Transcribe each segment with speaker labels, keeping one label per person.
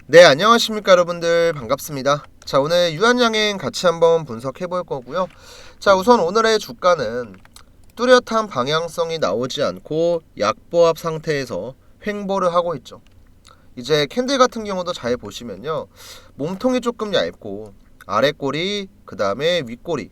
Speaker 1: 네, 안녕하십니까 여러분들, 반갑습니다. 자, 오늘 유한양행 같이 한번 분석해 볼 거고요. 자, 우선 오늘의 주가는 뚜렷한 방향성이 나오지 않고 약보합 상태에서 횡보를 하고 있죠. 이제 캔들 같은 경우도 잘 보시면요, 몸통이 조금 얇고 아랫꼬리, 그 다음에 윗꼬리,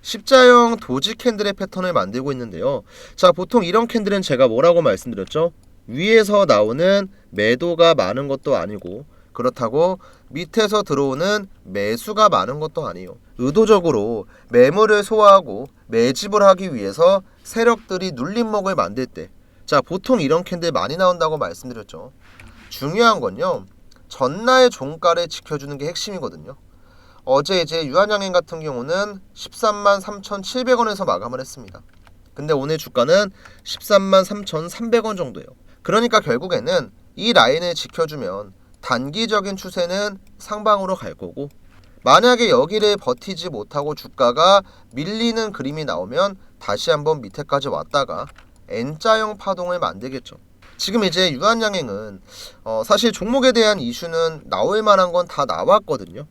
Speaker 1: 십자형 도지 캔들의 패턴을 만들고 있는데요. 자, 보통 이런 캔들은 제가 뭐라고 말씀드렸죠? 위에서 나오는 매도가 많은 것도 아니고, 그렇다고 밑에서 들어오는 매수가 많은 것도 아니에요. 의도적으로 매물을 소화하고 매집을 하기 위해서 세력들이 눌림목을 만들 때, 자, 보통 이런 캔들 많이 나온다고 말씀드렸죠. 중요한 건요, 전날 종가를 지켜주는 게 핵심이거든요. 어제 이제 유한양행 같은 경우는 13만 3,700원에서 마감을 했습니다. 근데 오늘 주가는 13만 3,300원 정도예요. 그러니까 결국에는 이 라인을 지켜주면 단기적인 추세는 상방으로 갈 거고, 만약에 여기를 버티지 못하고 주가가 밀리는 그림이 나오면 다시 한번 밑에까지 왔다가 N자형 파동을 만들겠죠. 지금 이제 유한양행은 사실 종목에 대한 이슈는 나올 만한 건 다 나왔거든요.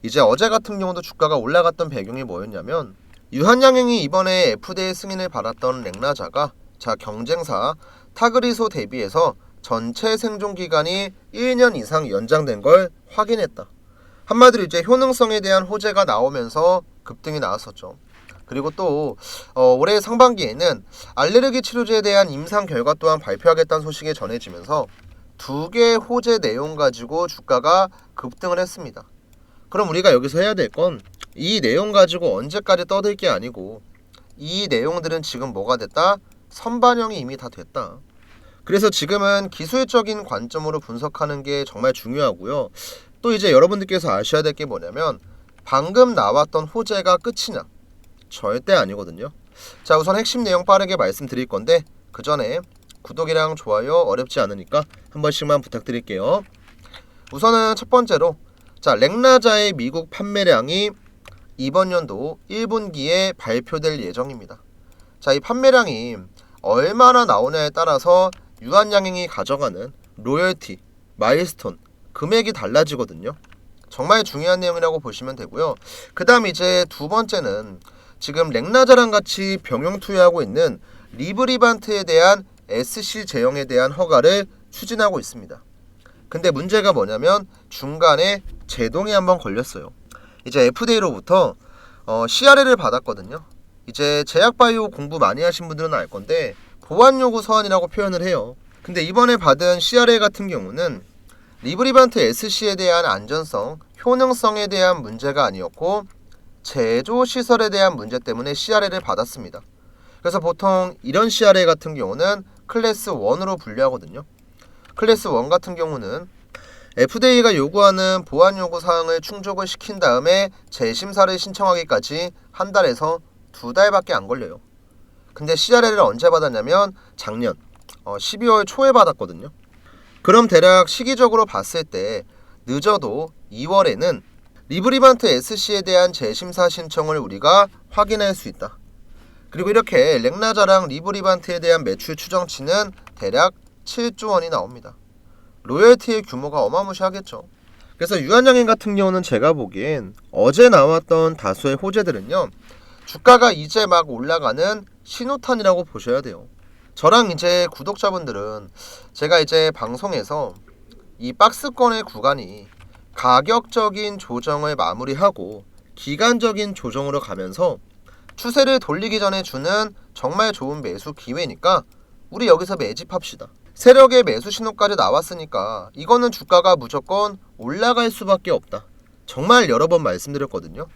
Speaker 1: 이제 어제 같은 경우도 주가가 올라갔던 배경이 뭐였냐면, 유한양행이 이번에 FDA 승인을 받았던 렉나자가 경쟁사 타그리소 대비해서 전체 생존 기간이 1년 이상 연장된 걸 확인했다. 한마디로 이제 효능성에 대한 호재가 나오면서 급등이 나왔었죠. 그리고 또 올해 상반기에는 알레르기 치료제에 대한 임상 결과 또한 발표하겠다는 소식이 전해지면서 두 개의 호재 내용 가지고 주가가 급등을 했습니다. 그럼 우리가 여기서 해야 될 건 이 내용 가지고 언제까지 떠들 게 아니고, 이 내용들은 지금 뭐가 됐다? 선반영이 이미 다 됐다. 그래서 지금은 기술적인 관점으로 분석하는 게 정말 중요하고요. 또 이제 여러분들께서 아셔야 될 게 뭐냐면, 방금 나왔던 호재가 끝이냐? 절대 아니거든요. 자, 우선 핵심 내용 빠르게 말씀드릴 건데, 그 전에 구독이랑 좋아요 어렵지 않으니까 한 번씩만 부탁드릴게요. 우선은 첫 번째로, 자, 렉나자의 미국 판매량이 이번 연도 1분기에 발표될 예정입니다. 자, 이 판매량이 얼마나 나오냐에 따라서 유한양행이 가져가는 로열티, 마일스톤, 금액이 달라지거든요. 정말 중요한 내용이라고 보시면 되고요. 그 다음 이제 두 번째는, 지금 렉나자랑 같이 병용 투여하고 있는 리브리반트에 대한 SC 제형에 대한 허가를 추진하고 있습니다. 근데 문제가 뭐냐면 중간에 제동이 한번 걸렸어요. 이제 FDA로부터 CRL을 받았거든요. 이제 제약바이오 공부 많이 하신 분들은 알 건데 보완요구 서한이라고 표현을 해요. 근데 이번에 받은 CRL 같은 경우는 리브리반트 SC에 대한 안전성, 효능성에 대한 문제가 아니었고 제조 시설에 대한 문제 때문에 CRL을 받았습니다. 그래서 보통 이런 CRL 같은 경우는 클래스 1으로 분류하거든요. 클래스 1 같은 경우는 FDA가 요구하는 보안 요구 사항을 충족을 시킨 다음에 재심사를 신청하기까지 한 달에서 두 달밖에 안 걸려요. 근데 CRL을 언제 받았냐면 작년 12월 초에 받았거든요. 그럼 대략 시기적으로 봤을 때 늦어도 2월에는 리브리반트 SC에 대한 재심사 신청을 우리가 확인할 수 있다. 그리고 이렇게 렉나자랑 리브리반트에 대한 매출 추정치는 대략 7조 원이 나옵니다. 로열티의 규모가 어마무시하겠죠. 그래서 유한양행 같은 경우는 제가 보기엔 어제 나왔던 다수의 호재들은요, 주가가 이제 막 올라가는 신호탄이라고 보셔야 돼요. 저랑 이제 구독자분들은 제가 이제 방송에서 이 박스권의 구간이 가격적인 조정을 마무리하고 기간적인 조정으로 가면서 추세를 돌리기 전에 주는 정말 좋은 매수 기회니까 우리 여기서 매집합시다. 세력의 매수 신호까지 나왔으니까 이거는 주가가 무조건 올라갈 수밖에 없다. 정말 여러 번 말씀드렸거든요.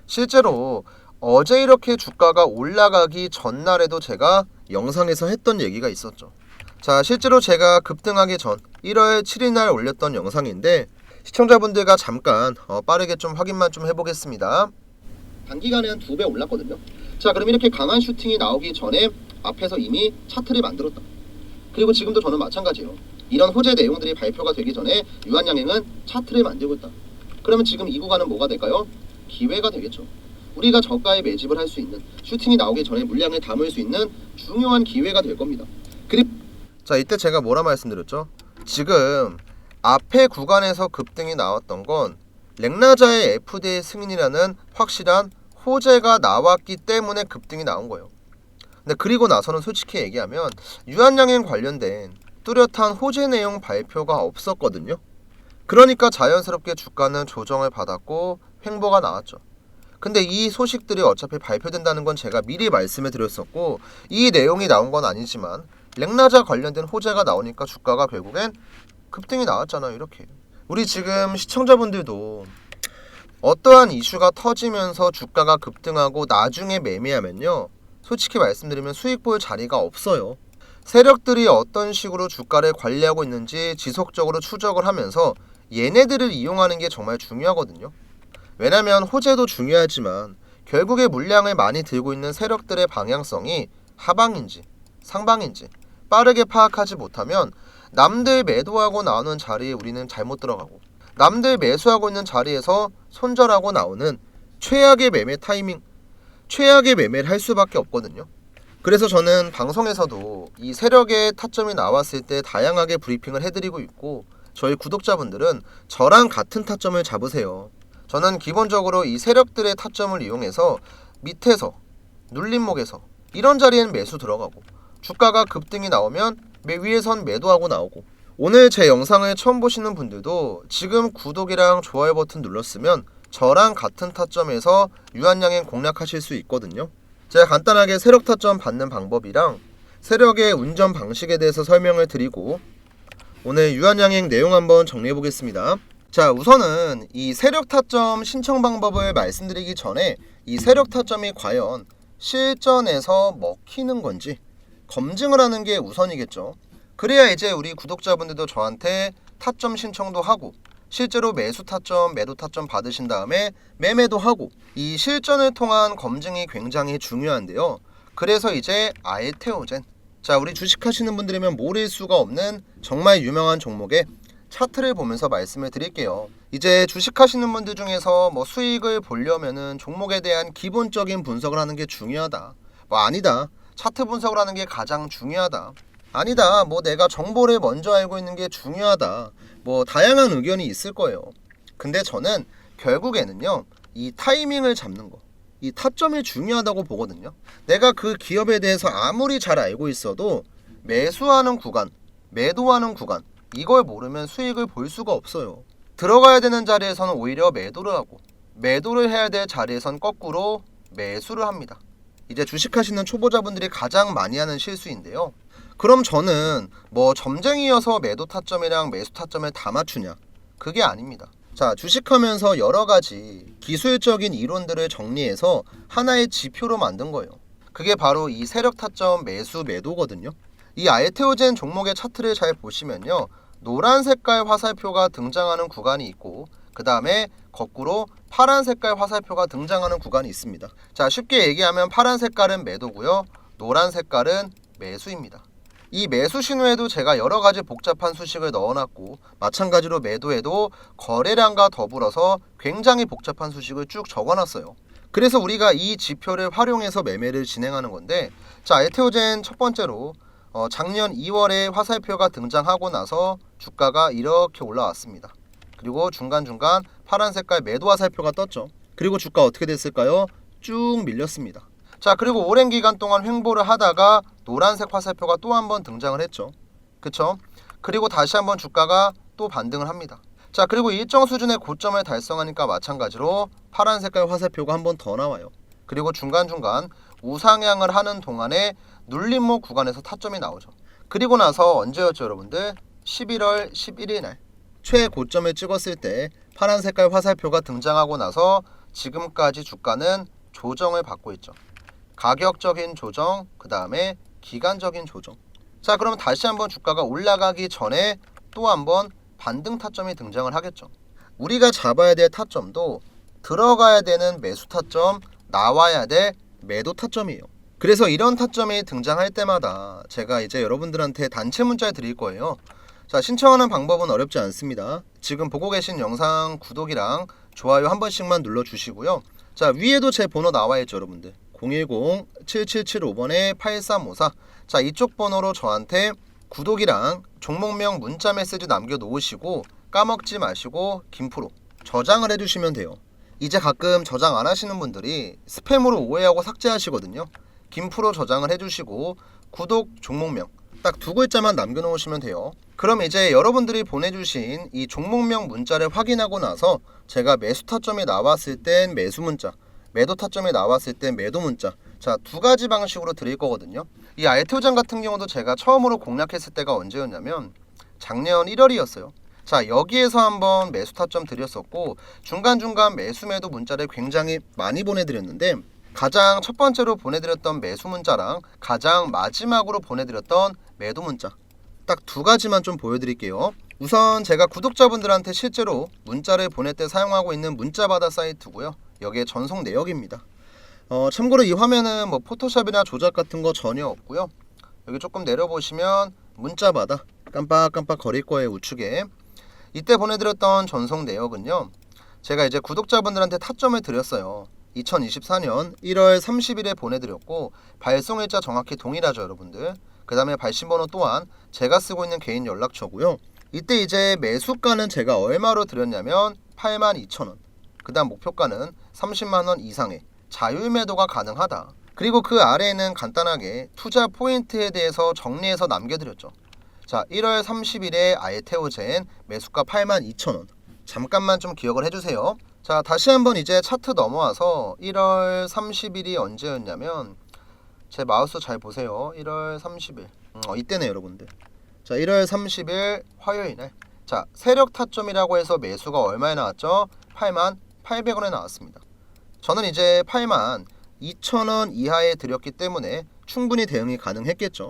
Speaker 1: 실제로 어제 이렇게 주가가 올라가기 전날에도 제가 영상에서 했던 얘기가 있었죠. 자, 실제로 제가 급등하기 전 1월 7일 날 올렸던 영상인데 시청자분들과 잠깐 빠르게 좀 확인만 좀 해보겠습니다. 단기간에 한 2배 올랐거든요. 자, 그럼 이렇게 강한 슈팅이 나오기 전에 앞에서 이미 차트를 만들었다. 그리고 지금도 저는 마찬가지예요. 이런 호재 내용들이 발표가 되기 전에 유한양행은 차트를 만들고 있다. 그러면 지금 이 구간은 뭐가 될까요? 기회가 되겠죠. 우리가 저가에 매집을 할 수 있는, 슈팅이 나오기 전에 물량을 담을 수 있는 중요한 기회가 될 겁니다. 그리고 자, 이때 제가 뭐라 말씀드렸죠? 지금 앞에 구간에서 급등이 나왔던 건 렉나자의 FDA 승인이라는 확실한 호재가 나왔기 때문에 급등이 나온 거예요. 근데 그리고 나서는 솔직히 얘기하면 유한양행 관련된 뚜렷한 호재 내용 발표가 없었거든요. 그러니까 자연스럽게 주가는 조정을 받았고 횡보가 나왔죠. 근데 이 소식들이 어차피 발표된다는 건 제가 미리 말씀을 드렸었고, 이 내용이 나온 건 아니지만 렉나자 관련된 호재가 나오니까 주가가 결국엔 급등이 나왔잖아요. 이렇게 우리 지금 시청자분들도 어떠한 이슈가 터지면서 주가가 급등하고 나중에 매매하면요, 솔직히 말씀드리면 수익 볼 자리가 없어요. 세력들이 어떤 식으로 주가를 관리하고 있는지 지속적으로 추적을 하면서 얘네들을 이용하는 게 정말 중요하거든요. 왜냐면 호재도 중요하지만 결국에 물량을 많이 들고 있는 세력들의 방향성이 하방인지 상방인지 빠르게 파악하지 못하면 남들 매도하고 나오는 자리에 우리는 잘못 들어가고, 남들 매수하고 있는 자리에서 손절하고 나오는 최악의 매매 타이밍, 최악의 매매를 할 수밖에 없거든요. 그래서 저는 방송에서도 이 세력의 타점이 나왔을 때 다양하게 브리핑을 해드리고 있고, 저희 구독자분들은 저랑 같은 타점을 잡으세요. 저는 기본적으로 이 세력들의 타점을 이용해서 밑에서 눌림목에서 이런 자리엔 매수 들어가고, 주가가 급등이 나오면 위에선 매도하고 나오고, 오늘 제 영상을 처음 보시는 분들도 지금 구독이랑 좋아요 버튼 눌렀으면 저랑 같은 타점에서 유한양행 공략하실 수 있거든요. 제가 간단하게 세력 타점 받는 방법이랑 세력의 운전 방식에 대해서 설명을 드리고 오늘 유한양행 내용 한번 정리해 보겠습니다. 자, 우선은 이 세력 타점 신청 방법을 말씀드리기 전에 이 세력 타점이 과연 실전에서 먹히는 건지 검증을 하는 게 우선이겠죠. 그래야 이제 우리 구독자분들도 저한테 타점 신청도 하고 실제로 매수 타점, 매도 타점 받으신 다음에 매매도 하고, 이 실전을 통한 검증이 굉장히 중요한데요. 그래서 이제 알테오젠, 자, 우리 주식하시는 분들이면 모를 수가 없는 정말 유명한 종목의 차트를 보면서 말씀을 드릴게요. 이제 주식하시는 분들 중에서 뭐 수익을 보려면은 종목에 대한 기본적인 분석을 하는 게 중요하다, 뭐 아니다, 차트 분석을 하는 게 가장 중요하다, 아니다, 뭐 내가 정보를 먼저 알고 있는 게 중요하다, 뭐 다양한 의견이 있을 거예요. 근데 저는 결국에는요, 이 타이밍을 잡는 거, 이 타점이 중요하다고 보거든요. 내가 그 기업에 대해서 아무리 잘 알고 있어도 매수하는 구간, 매도하는 구간, 이걸 모르면 수익을 볼 수가 없어요. 들어가야 되는 자리에서는 오히려 매도를 하고, 매도를 해야 될 자리에선 거꾸로 매수를 합니다. 이제 주식하시는 초보자분들이 가장 많이 하는 실수인데요. 그럼 저는 뭐 점쟁이여서 매도 타점이랑 매수 타점을 다 맞추냐? 그게 아닙니다. 자, 주식하면서 여러 가지 기술적인 이론들을 정리해서 하나의 지표로 만든 거예요. 그게 바로 이 세력 타점 매수 매도거든요. 이 알테오젠 종목의 차트를 잘 보시면요, 노란 색깔 화살표가 등장하는 구간이 있고, 그 다음에 거꾸로 파란 색깔 화살표가 등장하는 구간이 있습니다. 자, 쉽게 얘기하면 파란 색깔은 매도고요, 노란 색깔은 매수입니다. 이 매수 신호에도 제가 여러 가지 복잡한 수식을 넣어놨고, 마찬가지로 매도에도 거래량과 더불어서 굉장히 복잡한 수식을 쭉 적어놨어요. 그래서 우리가 이 지표를 활용해서 매매를 진행하는 건데, 자, 알테오젠 첫 번째로 작년 2월에 화살표가 등장하고 나서 주가가 이렇게 올라왔습니다. 그리고 중간중간 파란 색깔 매도 화살표가 떴죠. 그리고 주가 어떻게 됐을까요? 쭉 밀렸습니다. 자, 그리고 오랜 기간 동안 횡보를 하다가 노란색 화살표가 또 한 번 등장을 했죠. 그쵸? 그리고 다시 한번 주가가 또 반등을 합니다. 자, 그리고 일정 수준의 고점을 달성하니까 마찬가지로 파란 색깔 화살표가 한 번 더 나와요. 그리고 중간중간 우상향을 하는 동안에 눌림목 구간에서 타점이 나오죠. 그리고 나서 언제였죠, 여러분들? 11월 11일 날 최고점을 찍었을 때 파란 색깔 화살표가 등장하고 나서 지금까지 주가는 조정을 받고 있죠. 가격적인 조정, 그 다음에 기간적인 조정. 자, 그러면 다시 한번 주가가 올라가기 전에 또 한번 반등 타점이 등장을 하겠죠. 우리가 잡아야 될 타점도 들어가야 되는 매수 타점, 나와야 될 매도 타점이에요. 그래서 이런 타점이 등장할 때마다 제가 이제 여러분들한테 단체 문자를 드릴 거예요. 자, 신청하는 방법은 어렵지 않습니다. 지금 보고 계신 영상 구독이랑 좋아요 한 번씩만 눌러주시고요. 자, 위에도 제 번호 나와 있죠, 여러분들. 010-7775번에 8354. 자, 이쪽 번호로 저한테 구독이랑 종목명 문자 메시지 남겨놓으시고 까먹지 마시고 김프로 저장을 해주시면 돼요. 이제 가끔 저장 안 하시는 분들이 스팸으로 오해하고 삭제하시거든요. 김프로 저장을 해주시고 구독 종목명 딱 두 글자만 남겨놓으시면 돼요. 그럼 이제 여러분들이 보내주신 이 종목명 문자를 확인하고 나서 제가 매수 타점이 나왔을 땐 매수 문자, 매도 타점이 나왔을 땐 매도 문자, 자, 두 가지 방식으로 드릴 거거든요. 이 알테오젠 같은 경우도 제가 처음으로 공략했을 때가 언제였냐면 작년 1월이었어요. 자, 여기에서 한번 매수 타점 드렸었고 중간중간 매수 매도 문자를 굉장히 많이 보내드렸는데 가장 첫 번째로 보내드렸던 매수 문자랑 가장 마지막으로 보내드렸던 매도 문자 딱 두 가지만 좀 보여드릴게요. 우선 제가 구독자분들한테 실제로 문자를 보낼 때 사용하고 있는 문자바다 사이트고요. 여기에 전송 내역입니다. 참고로 이 화면은 뭐 포토샵이나 조작 같은 거 전혀 없고요. 여기 조금 내려보시면 문자바다 깜빡깜빡 거릴 거예요. 우측에 이때 보내드렸던 전송 내역은요, 제가 이제 구독자분들한테 타점을 드렸어요. 2024년 1월 30일에 보내드렸고 발송일자 정확히 동일하죠, 여러분들. 그 다음에 발신번호 또한 제가 쓰고 있는 개인 연락처고요. 이때 이제 매수가는 제가 얼마로 드렸냐면 82,000원, 그 다음 목표가는 30만원 이상의 자율 매도가 가능하다. 그리고 그 아래에는 간단하게 투자 포인트에 대해서 정리해서 남겨드렸죠. 자, 1월 30일에 알테오젠 매수가 82,000원. 잠깐만 좀 기억을 해주세요. 자, 다시 한번 이제 차트 넘어와서 1월 30일이 언제였냐면 제 마우스 잘 보세요. 1월 30일 이때네 여러분들. 자, 1월 30일 화요일날, 자, 세력 타점이라고 해서 매수가 얼마에 나왔죠? 88,800원에 나왔습니다. 저는 이제 82,000원 이하에 드렸기 때문에 충분히 대응이 가능했겠죠.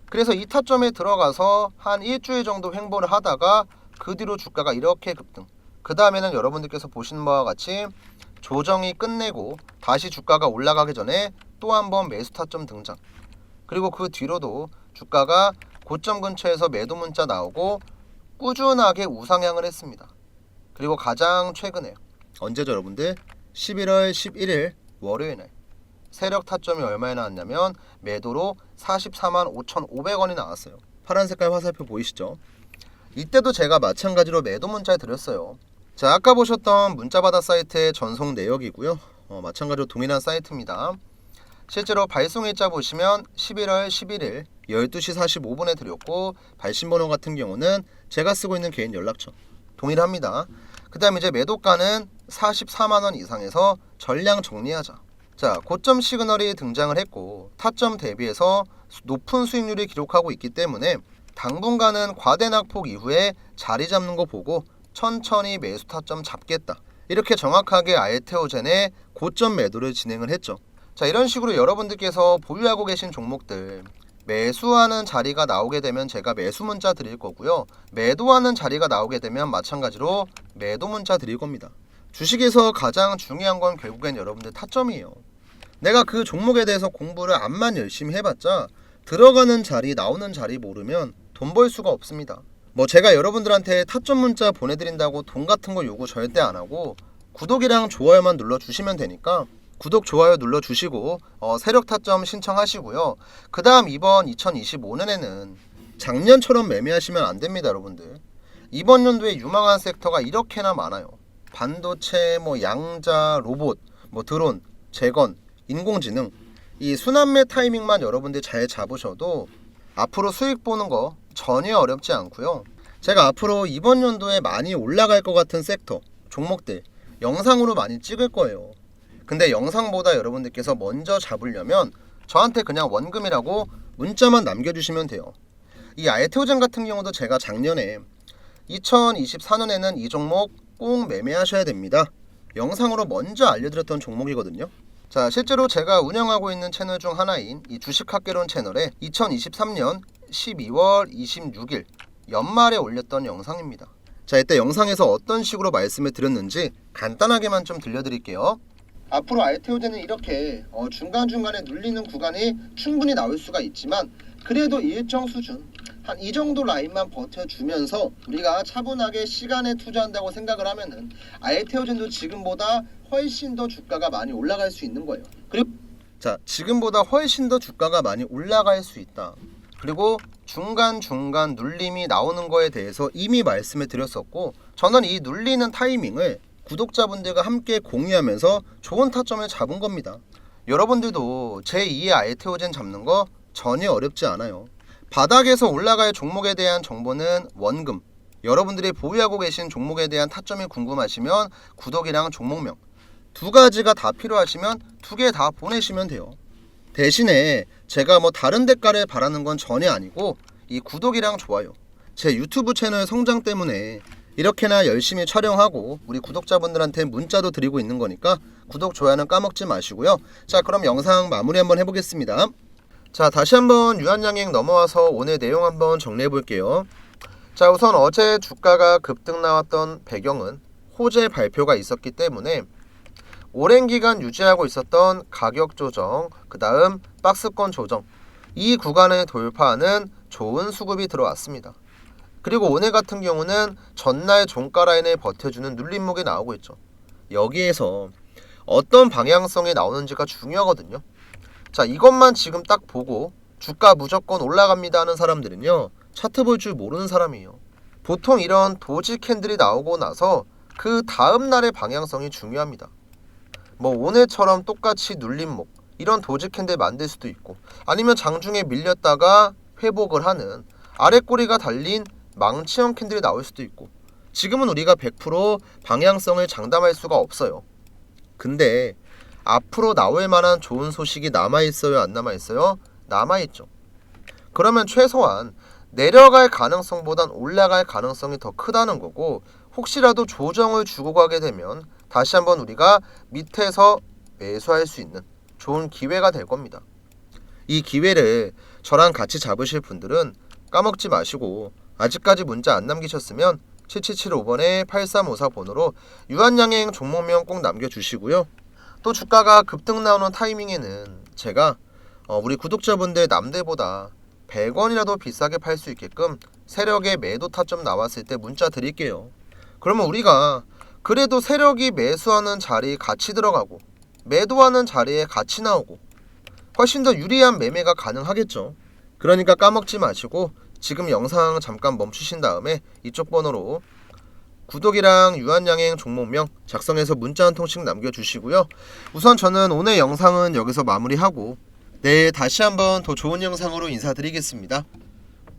Speaker 1: 그래서 이 타점에 들어가서 한 일주일 정도 횡보를 하다가 그 뒤로 주가가 이렇게 급등, 그 다음에는 여러분들께서 보시는 바와 같이 조정이 끝내고 다시 주가가 올라가기 전에 또 한 번 매수 타점 등장. 그리고 그 뒤로도 주가가 고점 근처에서 매도 문자 나오고 꾸준하게 우상향을 했습니다. 그리고 가장 최근에 언제죠 여러분들? 11월 11일 월요일날 세력 타점이 얼마에 나왔냐면 매도로 44만 5,500원이 나왔어요. 파란 색깔 화살표 보이시죠? 이때도 제가 마찬가지로 매도 문자 드렸어요. 자, 아까 보셨던 문자바다 사이트의 전송 내역이고요. 마찬가지로 동일한 사이트입니다. 실제로 발송일자 보시면 11월 11일 12시 45분에 드렸고 발신번호 같은 경우는 제가 쓰고 있는 개인 연락처 동일합니다. 그 다음 이제 매도가는 44만원 이상에서 전량 정리하자. 자, 고점 시그널이 등장을 했고 타점 대비해서 높은 수익률을 기록하고 있기 때문에 당분간은 과대 낙폭 이후에 자리 잡는 거 보고 천천히 매수 타점 잡겠다. 이렇게 정확하게 알테오젠의 고점 매도를 진행을 했죠. 자, 이런 식으로 여러분들께서 보유하고 계신 종목들 매수하는 자리가 나오게 되면 제가 매수 문자 드릴 거고요. 매도하는 자리가 나오게 되면 마찬가지로 매도 문자 드릴 겁니다. 주식에서 가장 중요한 건 결국엔 여러분들 타점이에요. 내가 그 종목에 대해서 공부를 암만 열심히 해봤자 들어가는 자리 나오는 자리 모르면 돈 벌 수가 없습니다. 뭐 제가 여러분들한테 타점 문자 보내드린다고 돈 같은 거 요구 절대 안 하고 구독이랑 좋아요만 눌러주시면 되니까 구독 좋아요 눌러주시고 세력 타점 신청하시고요. 그 다음 이번 2025년에는 작년처럼 매매하시면 안 됩니다 여러분들. 이번 연도에 유망한 섹터가 이렇게나 많아요. 반도체, 뭐 양자, 로봇, 뭐 드론, 재건, 인공지능. 이 순환매 타이밍만 여러분들 잘 잡으셔도 앞으로 수익 보는 거 전혀 어렵지 않고요. 제가 앞으로 이번 연도에 많이 올라갈 것 같은 섹터, 종목들 영상으로 많이 찍을 거예요. 근데 영상보다 여러분들께서 먼저 잡으려면 저한테 그냥 원금이라고 문자만 남겨주시면 돼요. 이 알테오젠 같은 경우도 제가 작년에 2024년에는 이 종목 꼭 매매하셔야 됩니다. 영상으로 먼저 알려드렸던 종목이거든요. 자, 실제로 제가 운영하고 있는 채널 중 하나인 이 주식학개론 채널에 2023년 12월 26일 연말에 올렸던 영상입니다. 자, 이때 영상에서 어떤 식으로 말씀을 드렸는지 간단하게만 좀 들려드릴게요. 앞으로 알테오젠은 이렇게 중간중간에 눌리는 구간이 충분히 나올 수가 있지만 그래도 일정 수준 한 이 정도 라인만 버텨주면서 우리가 차분하게 시간에 투자한다고 생각을 하면은 알테오젠도 지금보다 훨씬 더 주가가 많이 올라갈 수 있는 거예요. 그리고 자, 지금보다 훨씬 더 주가가 많이 올라갈 수 있다. 그리고 중간중간 눌림이 나오는 거에 대해서 이미 말씀을 드렸었고, 저는 이 눌리는 타이밍을 구독자분들과 함께 공유하면서 좋은 타점을 잡은 겁니다. 여러분들도 제2의 알테오젠 잡는 거 전혀 어렵지 않아요. 바닥에서 올라갈 종목에 대한 정보는 원금, 여러분들이 보유하고 계신 종목에 대한 타점이 궁금하시면 구독이랑 종목명 두 가지가 다 필요하시면 두 개 다 보내시면 돼요. 대신에 제가 뭐 다른 대가를 바라는 건 전혀 아니고, 이 구독이랑 좋아요, 제 유튜브 채널 성장 때문에 이렇게나 열심히 촬영하고 우리 구독자분들한테 문자도 드리고 있는 거니까 구독, 좋아요는 까먹지 마시고요. 자, 그럼 영상 마무리 한번 해보겠습니다. 자, 다시 한번 유한양행 넘어와서 오늘 내용 한번 정리해 볼게요. 자, 우선 어제 주가가 급등 나왔던 배경은 호재 발표가 있었기 때문에 오랜 기간 유지하고 있었던 가격 조정, 그 다음 박스권 조정, 이 구간을 돌파하는 좋은 수급이 들어왔습니다. 그리고 오늘 같은 경우는 전날 종가 라인을 버텨주는 눌림목이 나오고 있죠. 여기에서 어떤 방향성이 나오는지가 중요하거든요. 자, 이것만 지금 딱 보고 주가 무조건 올라갑니다 하는 사람들은요, 차트 볼 줄 모르는 사람이에요. 보통 이런 도지 캔들이 나오고 나서 그 다음 날의 방향성이 중요합니다. 뭐 오늘처럼 똑같이 눌림목, 이런 도지 캔들 만들 수도 있고, 아니면 장중에 밀렸다가 회복을 하는 아래 꼬리가 달린 망치형 캔들이 나올 수도 있고, 지금은 우리가 100% 방향성을 장담할 수가 없어요. 근데 앞으로 나올 만한 좋은 소식이 남아있어요, 안 남아있어요? 남아있죠. 그러면 최소한 내려갈 가능성보단 올라갈 가능성이 더 크다는 거고, 혹시라도 조정을 주고 가게 되면 다시 한번 우리가 밑에서 매수할 수 있는 좋은 기회가 될 겁니다. 이 기회를 저랑 같이 잡으실 분들은 까먹지 마시고, 아직까지 문자 안 남기셨으면 7775번에 8354 번호로 유한양행 종목명 꼭 남겨주시고요. 또 주가가 급등 나오는 타이밍에는 제가 우리 구독자분들 남들보다 100원이라도 비싸게 팔 수 있게끔 세력의 매도 타점 나왔을 때 문자 드릴게요. 그러면 우리가 그래도 세력이 매수하는 자리에 같이 들어가고 매도하는 자리에 같이 나오고 훨씬 더 유리한 매매가 가능하겠죠. 그러니까 까먹지 마시고 지금 영상 잠깐 멈추신 다음에 이쪽 번호로 구독이랑 유한양행 종목명 작성해서 문자 한 통씩 남겨주시고요. 우선 저는 오늘 영상은 여기서 마무리하고 내일 다시 한번 더 좋은 영상으로 인사드리겠습니다.